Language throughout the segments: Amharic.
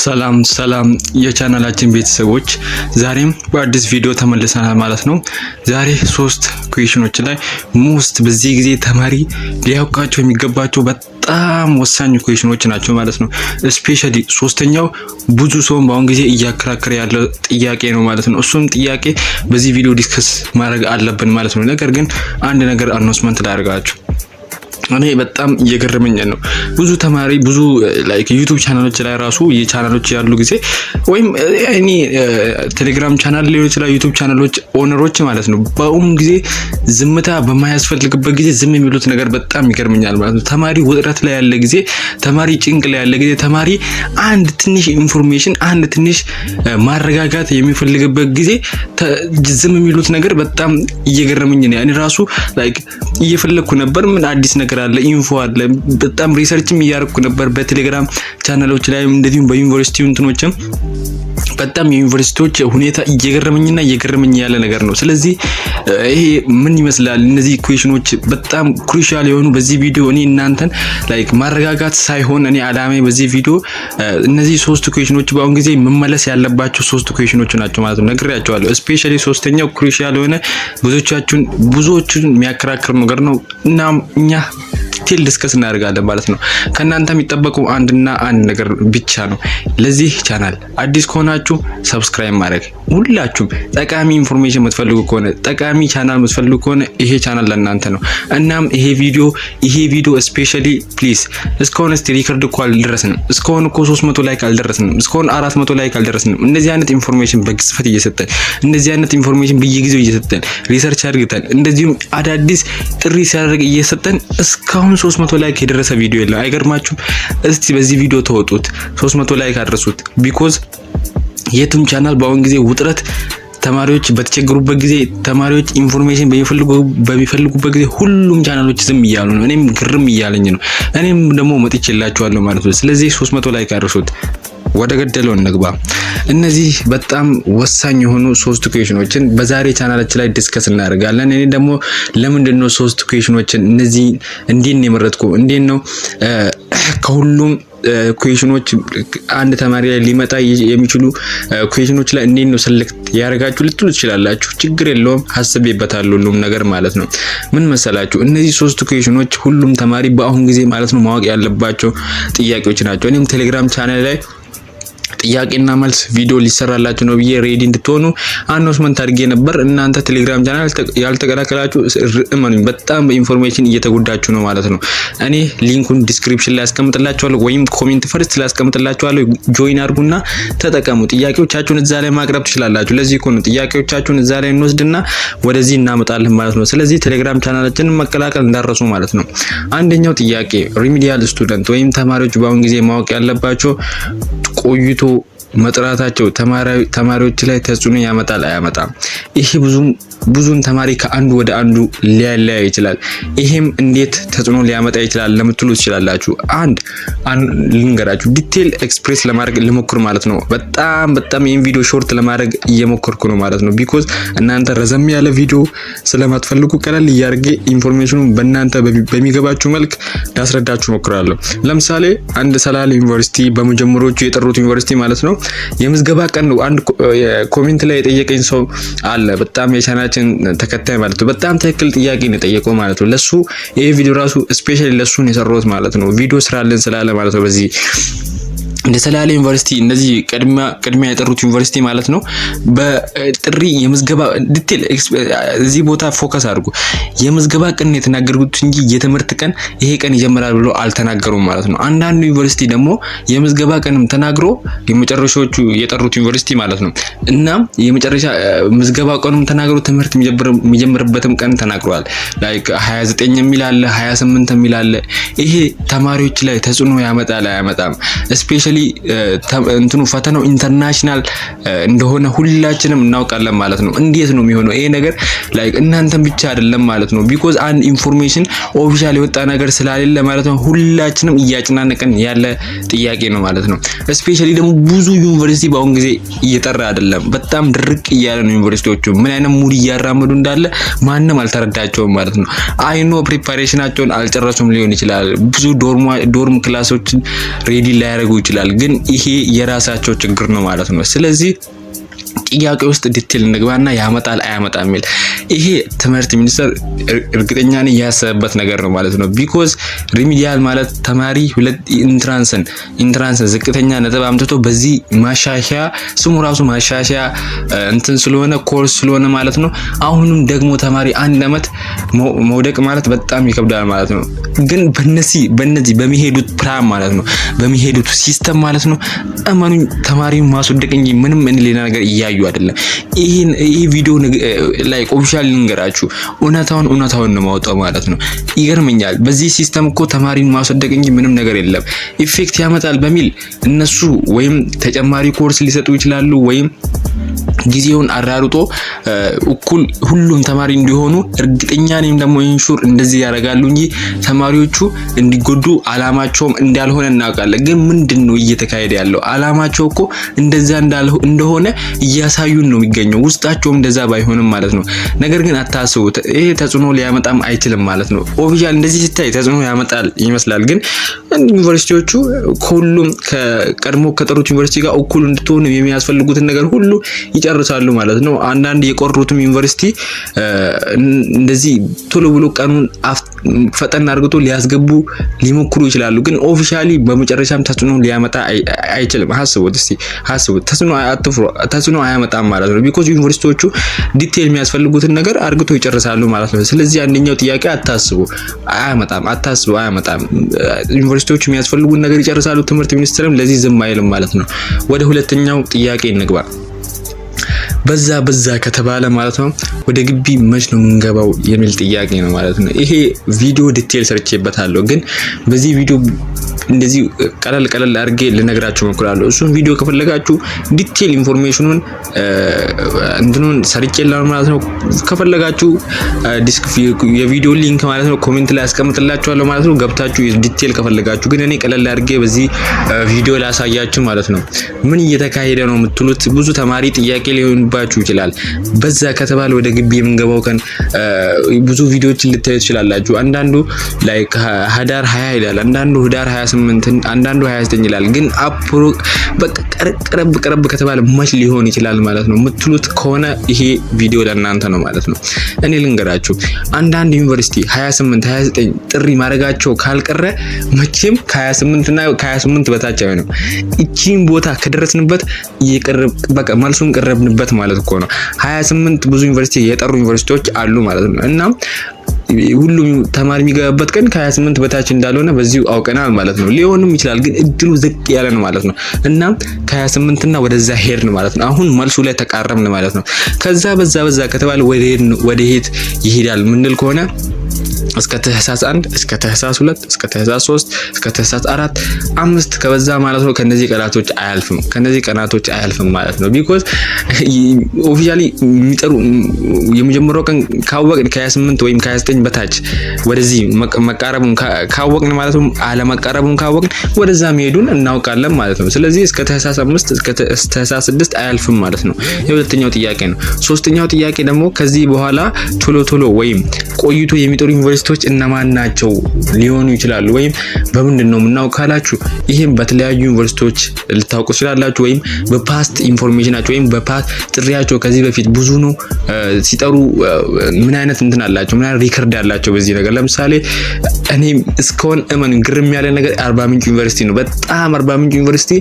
ሰላም የቻናላችን ቤተሰቦች ዛሬም በአዲስ ቪዲዮ ተመልሰናል ማለት ነው። ዛሬ 3 ኩዌሽኖች ላይ ሞስት በዚህ ጊዜ ተማሪ ሊያውቃቸው የሚገባቸው በጣም ወሳኝ ኩዌሽኖች ናቸው ማለት ነው። ስፔሻሊ ሶስተኛው ብዙ ሰው በአሁን ጊዜ እያከራከረ ያለው ጥያቄ ነው ማለት ነው። እሱም ጥያቄ በዚህ ቪዲዮ ዲስከስ ማድረግ አለብን ማለት ነው። ነገር ግን አንድ ነገር አናውንስመንት ላደርጋችሁ እኔ በጣም እየገረመኝ ነው። ብዙ ተማሪ ብዙ ላይክ ዩቲዩብ ቻናሎች ላይ ራሱ የቻናሎች ያሉ ጊዜ ወይም እኔ ቴሌግራም ቻናል ሊሆን ይችላል ዩቲዩብ ቻናሎች ኦነሮች ማለት ነው በአሁኑ ጊዜ ዝምታ በማያስፈልግበት ጊዜ ዝም የሚሉት ነገር በጣም ይገርመኛል ማለት ነው። ተማሪ ውጥረት ላይ ያለ ጊዜ፣ ተማሪ ጭንቅ ላይ ያለ ጊዜ፣ ተማሪ አንድ ትንሽ ኢንፎርሜሽን አንድ ትንሽ ማረጋጋት የሚፈልግበት ጊዜ ዝም የሚሉት ነገር በጣም እየገረመኝ ነው። እኔ ራሱ ላይክ እየፈለኩ ነበር ምን አዲስ ነገር አለ ኢንፎ አለ በጣም ሪሰርችም እያደረኩ ነበር በቴሌግራም ቻናሎች ላይ እንደዚሁም በዩኒቨርሲቲ እንትኖችም በጣም የዩኒቨርሲቲዎች ሁኔታ እየገረመኝ ያለ ነገር ነው። ስለዚህ ይሄ ምን ይመስላል እነዚህ ኩዌሽኖች በጣም ክሩሻል የሆኑ በዚህ ቪዲዮ እኔ እናንተን ላይክ ማረጋጋት ሳይሆን እኔ አላማዬ በዚህ ቪዲዮ እነዚህ 3 ኩዌሽኖች በአሁን ጊዜ መመለስ ያለባቸው 3 ኩዌሽኖች ናቸው ማለት ነው። ነግሬያቸዋለሁ። ስፔሻሊ ሶስተኛው ክሩሻል የሆነ ብዙዎችን የሚያከራክር ነገር ነው እና እኛ ዲቴል ዲስከስ እናደርጋለን ማለት ነው። ከናንተ የሚጠበቀው አንድና አንድ ነገር ብቻ ነው። ለዚህ ቻናል አዲስ ከሆናችሁ ሰብስክራይብ ማድረግ፣ ሁላችሁም ጠቃሚ ኢንፎርሜሽን የምትፈልጉ ከሆነ ጠቃሚ ቻናል የምትፈልጉ ከሆነ ይሄ ቻናል ለእናንተ ነው። እናም ይሄ ቪዲዮ ስፔሻሊ ፕሊዝ እስካሁን ሪከርድ እኮ አልደረስንም። እስካሁን እኮ 300 ላይክ አልደረስንም። እስካሁን 400 ላይክ አልደረስንም። እንደዚህ አይነት ኢንፎርሜሽን በግስፈት እየሰጠን እንደዚህ አይነት ኢንፎርሜሽን በየጊዜው እየሰጠን ሪሰርች አድርገን እንደዚሁም አዳዲስ ጥሪ ሲያደርግ እየሰጠን እስካሁን 300 ላይክ የደረሰ ቪዲዮ የለም። አይገርማችሁም? እስቲ በዚህ ቪዲዮ ተወጡት 300 ላይክ አድርሱት። ቢኮዝ የቱም ቻናል በአሁን ጊዜ ውጥረት ተማሪዎች በተቸገሩበት ጊዜ ተማሪዎች ኢንፎርሜሽን በሚፈልጉበት ጊዜ ሁሉም ቻናሎች ዝም እያሉ ነው። እኔም ግርም እያለኝ ነው። እኔም ደግሞ መጥቼላችኋለሁ ማለት ነው። ስለዚህ 300 ላይክ አድርሱት። ወደ ገደለው እንግባ። እነዚህ በጣም ወሳኝ የሆኑ 3 ኩዌሽኖችን በዛሬ ቻናላችን ላይ ዲስከስ እናደርጋለን። እኔ ደግሞ ለምንድነው 3 ኩዌሽኖችን እነዚህ እንዴት ነው የመረጥኩ እንዴት ነው ከሁሉም ኩዌሽኖች አንድ ተማሪ ላይ ሊመጣ የሚችሉ ኩዌሽኖች ላይ እንዴት ነው ሰሌክት ያደርጋችሁ ልትሉ ትችላላችሁ። ችግር የለውም ሐስቤበታለሁ ሁሉም ነገር ማለት ነው። ምን መሰላችሁ እነዚህ 3 ኩዌሽኖች ሁሉም ተማሪ በአሁን ጊዜ ማለት ነው ማወቅ ያለባቸው ጥያቄዎች ናቸው። እኔም ቴሌግራም ቻናል ላይ ጥያቄና መልስ ቪዲዮ ሊሰራላችሁ ነው ብዬ ሬዲ እንድትሆኑ አናውንስመንት አድርጌ ነበር። እናንተ ቴሌግራም ቻናል ያልተቀላቀላችሁ እመኑኝ በጣም በኢንፎርሜሽን እየተጎዳችሁ ነው ማለት ነው። እኔ ሊንኩን ዲስክሪፕሽን ላይ አስቀምጥላችኋለሁ ወይም ኮሜንት ፈርስት ላይ አስቀምጥላችኋለሁ። ጆይን አድርጉና ተጠቀሙ። ጥያቄዎቻችሁን እዛ ላይ ማቅረብ ትችላላችሁ። ለዚህ እኮ ነው ጥያቄዎቻችሁን እዛ ላይ እንወስድና ወደዚህ እናመጣለን ማለት ነው። ስለዚህ ቴሌግራም ቻናላችንን መቀላቀል እንዳረሱ ማለት ነው። አንደኛው ጥያቄ ሪሚዲያል ስቱደንት ወይም ተማሪዎች በአሁን ጊዜ ማወቅ ያለባቸው ቆይቶ መጥራታቸው ተማሪዎች ላይ ተጽዕኖ ያመጣል አያመጣም? ይሄ ብዙን ተማሪ ከአንዱ ወደ አንዱ ሊያለያይ ይችላል። ይሄም እንዴት ተጽዕኖ ሊያመጣ ይችላል ለምትሉ ትችላላችሁ። አንድ ልንገራችሁ ዲቴል ኤክስፕሬስ ለማድረግ ልሞክር ማለት ነው። በጣም ይሄን ቪዲዮ ሾርት ለማድረግ እየሞከርኩ ነው ማለት ነው። ቢኮዝ እናንተ ረዘም ያለ ቪዲዮ ስለማትፈልጉ ቀለል እያደረገ ኢንፎርሜሽኑ በእናንተ በሚገባችሁ መልክ ላስረዳችሁ ሞክራለሁ። ለምሳሌ አንድ ሰላሌ ዩኒቨርሲቲ በመጀመሪያዎቹ የጠሩት ዩኒቨርሲቲ ማለት ነው የምዝገባ ቀን ነው። አንድ ኮሜንት ላይ የጠየቀኝ ሰው አለ በጣም የቻናችን ተከታይ ማለት ነው። በጣም ትክክል ጥያቄ ነው የጠየቀው ማለት ነው። ለሱ ይሄ ቪዲዮ ራሱ ስፔሻሊ ለሱ ነው የሰራሁት ማለት ነው። ቪዲዮ ስራልን ስላለ ማለት ነው። በዚህ እንደ ሰላሌ ዩኒቨርሲቲ እንደዚህ ቅድሚያ የጠሩት ዩኒቨርሲቲ ማለት ነው በጥሪ የምዝገባ ዲቴል እዚህ ቦታ ፎከስ አድርጉ። የምዝገባ ቀን የተናገሩት እንጂ የትምህርት ቀን ይሄ ቀን ይጀምራል ብሎ አልተናገሩም ማለት ነው። አንዳንዱ ዩኒቨርሲቲ ደግሞ የምዝገባ ቀንም ተናግሮ የመጨረሻዎቹ የጠሩት ዩኒቨርሲቲ ማለት ነው እና የመጨረሻ ምዝገባ ቀኑም ተናግሮ ትምህርት የሚጀምርበትም ቀን ተናግሯል። ላይክ 29 የሚል አለ 28 የሚል አለ። ይሄ ተማሪዎች ላይ ተጽዕኖ ያመጣል አያመጣም? ስፔሻሊ እንትኑ ፈተናው ኢንተርናሽናል እንደሆነ ሁላችንም እናውቃለን ማለት ነው። እንዴት ነው የሚሆነው ይሄ ነገር? ላይክ እናንተም ብቻ አይደለም ማለት ነው። ቢኮዝ አንድ ኢንፎርሜሽን ኦፊሻል የወጣ ነገር ስላሌለ ማለት ነው ሁላችንም እያጨናነቀን ያለ ጥያቄ ነው ማለት ነው። ስፔሻሊ ደግሞ ብዙ ዩኒቨርሲቲ በአሁን ጊዜ እየጠራ አይደለም። በጣም ድርቅ እያለ ነው ዩኒቨርሲቲዎቹ። ምን አይነት ሙድ እያራመዱ እንዳለ ማንም አልተረዳቸውም ማለት ነው። አይኖ ፕሪፓሬሽናቸውን አልጨረሱም ሊሆን ይችላል። ብዙ ዶርም ክላሶችን ሬዲ ላያደርጉ ይችላል። ይችላል፣ ግን ይሄ የራሳቸው ችግር ነው ማለት ነው። ስለዚህ ጥያቄ ውስጥ ዲቴል እንግባና ያመጣል አያመጣም የሚል ይሄ ትምህርት ሚኒስቴር እርግጠኛ ነኝ ያሰበበት ነገር ነው ማለት ነው። ቢኮዝ ሪሚዲያል ማለት ተማሪ ሁለት ኢንትራንስ ዝቅተኛ ነጥብ አምጥቶ በዚህ ማሻሻያ ስሙ ራሱ ማሻሻያ እንትን ስለሆነ ኮርስ ስለሆነ ማለት ነው። አሁንም ደግሞ ተማሪ አንድ አመት መውደቅ ማለት በጣም ይከብዳል ማለት ነው። ግን በነዚህ በሚሄዱት ፕላን ማለት ነው በሚሄዱት ሲስተም ማለት ነው እመኑኝ ተማሪውን ማስወደቅ እንጂ ምንም ሌላ ነገር እያዩ አይደለም። ይሄ ቪዲዮ ላይ ኦፊሻል ልንገራችሁ እውነታውን ነው ማውጣው ማለት ነው። ይገርመኛል። በዚህ ሲስተም እኮ ተማሪን ማስወደቅ እንጂ ምንም ነገር የለም። ኢፌክት ያመጣል በሚል እነሱ ወይም ተጨማሪ ኮርስ ሊሰጡ ይችላሉ ወይም ጊዜውን አራርጦ እኩል ሁሉም ተማሪ እንዲሆኑ እርግጠኛ ነኝ ደግሞ ኢንሹር እንደዚህ ያደርጋሉ እንጂ ተማሪዎቹ እንዲጎዱ አላማቸውም እንዳልሆነ እናውቃለን። ግን ምንድነው እየተካሄደ ያለው? አላማቸው እኮ እንደዛ እንደሆነ እያሳዩን ነው የሚገኘው። ውስጣቸውም እንደዛ ባይሆንም ማለት ነው። ነገር ግን አታስቡት፣ ይሄ ተጽዕኖ ሊያመጣም አይችልም ማለት ነው። ኦፊሻል እንደዚህ ሲታይ ተጽዕኖ ያመጣል ይመስላል። ግን ዩኒቨርሲቲዎቹ ሁሉም ከቀድሞ ከጠሩት ዩኒቨርሲቲ ጋር እኩል እንድትሆኑ የሚያስፈልጉትን ነገር ሁሉ ይጨርሳሉ ማለት ነው። አንዳንድ የቆሩትም ዩኒቨርሲቲ እንደዚህ ቶሎ ብሎ ቀኑን ፈጠን አድርገው ሊያስገቡ ሊሞክሩ ይችላሉ። ግን ኦፊሻሊ በመጨረሻም ተጽዕኖ ሊያመጣ አይችልም። ሀስቡት ተጽዕኖ አያመጣም ማለት ነው። ቢኮዝ ዩኒቨርሲቲዎቹ ዲቴል የሚያስፈልጉትን ነገር አድርገው ይጨርሳሉ ማለት ነው። ስለዚህ አንደኛው ጥያቄ አታስቡ አያመጣም። ዩኒቨርሲቲዎቹ የሚያስፈልጉን ነገር ይጨርሳሉ። ትምህርት ሚኒስቴርም ለዚህ ዝም አይልም ማለት ነው። ወደ ሁለተኛው ጥያቄ እንግባ። በዛ ከተባለ ማለት ነው ወደ ግቢ መች ነው የምንገባው የሚል ጥያቄ ነው ማለት ነው። ይሄ ቪዲዮ ዲቴል ሰርቼበታለሁ፣ ግን በዚህ ቪዲዮ እንደዚህ ቀለል አድርጌ ልነግራችሁ እሞክራለሁ። እሱን ቪዲዮ ከፈለጋችሁ ዲቴል ኢንፎርሜሽኑን እንትኑን ሰርቼላችሁ ማለት ነው። ከፈለጋችሁ የቪዲዮ ሊንክ ማለት ነው ኮሜንት ላይ አስቀምጥላችኋለሁ ማለት ነው። ገብታችሁ ዲቴል ከፈለጋችሁ፣ ግን እኔ ቀለል አድርጌ በዚህ ቪዲዮ ላሳያችሁ ማለት ነው። ምን እየተካሄደ ነው የምትሉት ብዙ ተማሪ ጥያቄ ሊሆንባችሁ ይችላል። በዛ ከተባለ ወደ ግቢ የምንገባው ቀን ብዙ ቪዲዮዎችን ልታዩ ትችላላችሁ። አንዳንዱ ላይክ ህዳር 20 ይላል፣ አንዳንዱ ህዳር 28፣ አንዳንዱ 29 ይላል። ግን አፕሮ ቀረብ ከተባለ መች ሊሆን ይችላል ማለት ነው የምትሉት ከሆነ ይሄ ቪዲዮ ለእናንተ ነው ማለት ነው። እኔ ልንገራችሁ፣ አንዳንድ ዩኒቨርሲቲ 28 29 ጥሪ ማድረጋቸው ካልቀረ መቼም ከ28 እና ከ28 በታች አይሆንም። እቺን ቦታ ከደረስንበት በቃ መልሱን ቀረብንበት ማለት እኮ ነው። 28 ብዙ ዩኒቨርሲቲ የጠሩ ዩኒቨርሲቲዎች አሉ ማለት ነው። እና ሁሉም ተማሪ የሚገባበት ቀን ከ28 በታች እንዳልሆነ በዚሁ አውቀናል ማለት ነው። ሊሆንም ይችላል፣ ግን እድሉ ዝቅ ያለ ነው ማለት ነው። እና ከ28 እና ወደዛ ሄድን ማለት ነው። አሁን መልሱ ላይ ተቃረብን ማለት ነው። ከዛ በዛ ከተባለ ወደ ሄድ ይሄዳል ምንል ከሆነ እስከ ታህሳስ 1 እስከ ታህሳስ 2 እስከ ታህሳስ 3 እስከ ታህሳስ 4 5 ከበዛ ማለት ነው። ከነዚህ ቀናቶች አያልፍም ማለት ነው። ቢኮዝ ኦፊሻሊ የሚጠሩ የመጀመሪያው ቀን ካወቅን ከ28 ወይም ከ29 በታች ወደዚህ መቃረቡን ካወቅን ማለት ነው። አለመቃረቡን ካወቅን ወደዛ መሄዱን እናውቃለን ማለት ነው። ስለዚህ እስከ ታህሳስ 5 እስከ ታህሳስ 6 አያልፍም ማለት ነው። የሁለተኛው ጥያቄ ነው። ሶስተኛው ጥያቄ ደግሞ ከዚህ በኋላ ቶሎ ወይም ቆይቶ የሚጠሩ ዩኒቨርሲቲዎች እነማን ናቸው ሊሆኑ ይችላሉ? ወይም በምንድን ነው የምናውቅ ካላችሁ ይሄም በተለያዩ ዩኒቨርሲቲዎች ልታውቁ ይችላላችሁ። ወይም በፓስት ኢንፎርሜሽናቸው ወይም በፓስት ጥሪያቸው ከዚህ በፊት ብዙ ነው ሲጠሩ ምን አይነት እንትን አላቸው፣ ምን አይነት ሪከርድ አላቸው በዚህ ነገር። ለምሳሌ እኔ እስካሁን ግርም ያለ ነገር አርባ ምንጭ ዩኒቨርሲቲ ነው። በጣም አርባ ምንጭ ዩኒቨርሲቲ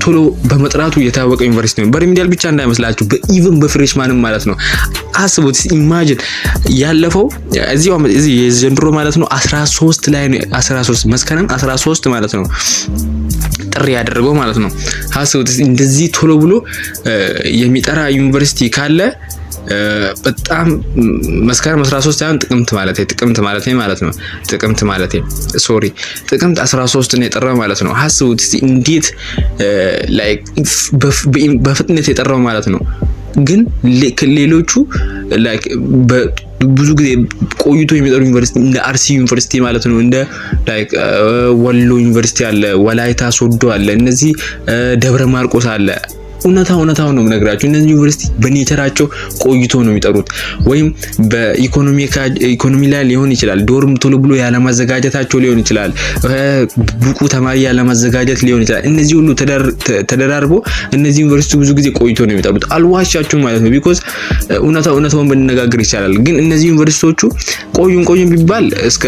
ቶሎ በመጥራቱ የታወቀ ዩኒቨርሲቲ ነው። በሪሚዲያል ብቻ እንዳይመስላችሁ በኢቭን በፍሬሽማንም ማለት ነው። አስቡት፣ ኢማጂን ያለፈው እዚህ የዘንድሮ ማለት ነው 13 ላይ ነው 13 መስከረም 13 ማለት ነው ጥሪ ያደረገው ማለት ነው። አስቡት እንደዚህ ቶሎ ብሎ የሚጠራ ዩኒቨርሲቲ ካለ በጣም መስከረም 13 ሳይሆን ጥቅምት ማለት ጥቅምት 13 ነው የጠራው ማለት ነው። አስቡት እንዴት ላይክ በፍጥነት የጠራው ማለት ነው። ግን ሌሎቹ ላይክ ብዙ ጊዜ ቆይቶ የሚጠሩ ዩኒቨርሲቲ እንደ አርሲ ዩኒቨርሲቲ ማለት ነው፣ እንደ ላይክ ወሎ ዩኒቨርሲቲ አለ፣ ወላይታ ሶዶ አለ፣ እነዚህ ደብረ ማርቆስ አለ። እውነታው ነው የምነግራችሁ። እነዚህ ዩኒቨርሲቲ በኔቸራቸው ቆይቶ ነው የሚጠሩት፣ ወይም በኢኮኖሚ ላይ ሊሆን ይችላል፣ ዶርም ቶሎ ብሎ ያለማዘጋጀታቸው ሊሆን ይችላል፣ ብቁ ተማሪ ያለማዘጋጀት ሊሆን ይችላል። እነዚህ ሁሉ ተደራርቦ እነዚህ ዩኒቨርሲቲ ብዙ ጊዜ ቆይቶ ነው የሚጠሩት። አልዋሻችሁም ማለት ነው። ቢኮዝ እውነታውን ብንነጋገር ይቻላል። ግን እነዚህ ዩኒቨርሲቲዎቹ ቆዩን ቢባል እስከ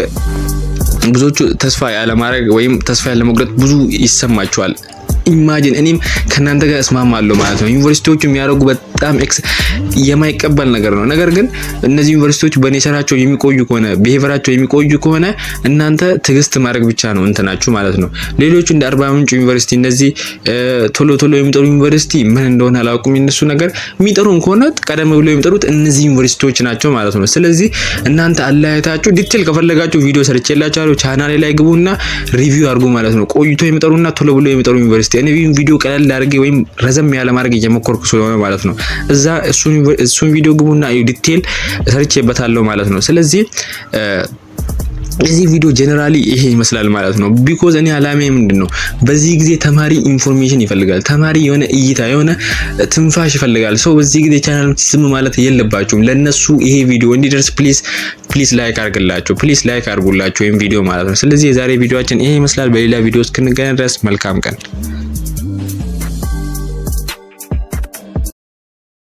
ብዙዎቹ ተስፋ ያለማድረግ ወይም ተስፋ ያለመቁረጥ ብዙ ይሰማቸዋል። ኢማጂን እኔም ከናንተ ጋር እስማማለሁ ማለት ነው። ዩኒቨርሲቲዎቹ የሚያደርጉ በጣም የማይቀበል ነገር ነው። ነገር ግን እነዚህ ዩኒቨርሲቲዎች በኔቸራቸው የሚቆዩ ከሆነ ቢሄቨራቸው የሚቆዩ ከሆነ እናንተ ትዕግስት ማድረግ ብቻ ነው እንትናችሁ ማለት ነው። ሌሎቹ እንደ አርባ ምንጭ ዩኒቨርሲቲ እንደዚህ ቶሎ የሚጠሩ ዩኒቨርሲቲ ምን እንደሆነ አላውቅም። እነሱ ነገር የሚጠሩን ከሆነ ቀደም ብለው የሚጠሩት እነዚህ ዩኒቨርሲቲዎች ናቸው ማለት ነው። ስለዚህ እናንተ አለያየታችሁ ዲቴል ከፈለጋችሁ ቪዲዮ ሰርቼላችኋለሁ። ቻናሌ ላይ ግቡና ሪቪው አድርጉ ማለት ነው። ቆይቶ የሚጠሩና ቶሎ ብሎ የሚጠሩ ዩኒቨርሲቲ እኔ ቪዲዮ ቀለል አድርጌ ወይም ረዘም ያለ ማድረግ እየሞከርኩ ስለሆነ ማለት ነው። እዛ እሱን ቪዲዮ ግቡና ዲቴል ሰርቼበታለሁ ማለት ነው። ስለዚህ እዚህ ቪዲዮ ጀነራሊ ይሄ ይመስላል ማለት ነው። ቢኮዝ እኔ አላማዬ ምንድነው በዚህ ጊዜ ተማሪ ኢንፎርሜሽን ይፈልጋል። ተማሪ የሆነ እይታ የሆነ ትንፋሽ ይፈልጋል። ሰው በዚህ ጊዜ ቻናል ዝም ማለት የለባችሁም። ለነሱ ይሄ ቪዲዮ እንዲደርስ ፕሊዝ ላይክ አድርጉላችሁ። ፕሊዝ ላይክ አድርጉላችሁ ወይም ቪዲዮ ማለት ነው። ስለዚህ የዛሬ ቪዲዮአችን ይሄ ይመስላል። በሌላ ቪዲዮ እስክንገናኝ ድረስ መልካም ቀን።